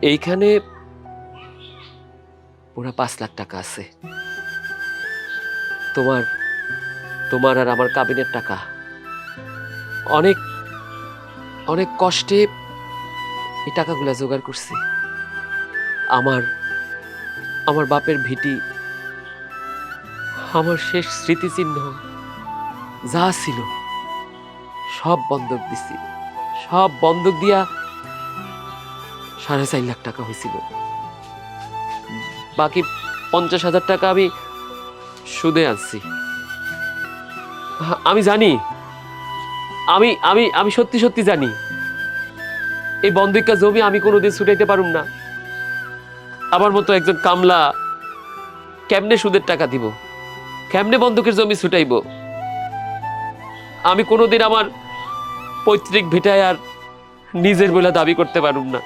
এইখানে পুরা 5 লাখ টাকা আছে। তোমার তোমার আর আমার কাবিনের টাকা। অনেক অনেক কষ্টে এই টাকাগুলা জোগাড় করছি। আমার আমার বাপের ভিটি, আমার শেষ স্মৃতিচিহ্ন যা ছিল সব বন্ধক দিছি। সব বন্ধক দিয়া 4.5 লাখ টাকা হয়েছিল। বাকি 50,000 টাকা আমি সুদে আনছি। আমি জানি, আমি আমি আমি সত্যি সত্যি জানি এই বন্ধকা জমি আমি কোনোদিন ছুটাইতে পারুম না। আমার মতো একজন কামলা কেমনে সুদের টাকা দিব, কেমনে বন্ধকের জমি ছুটাইব? আমি কোনোদিন আমার পৈতৃক ভিটায় আর নিজের বলে দাবি করতে পারুম না।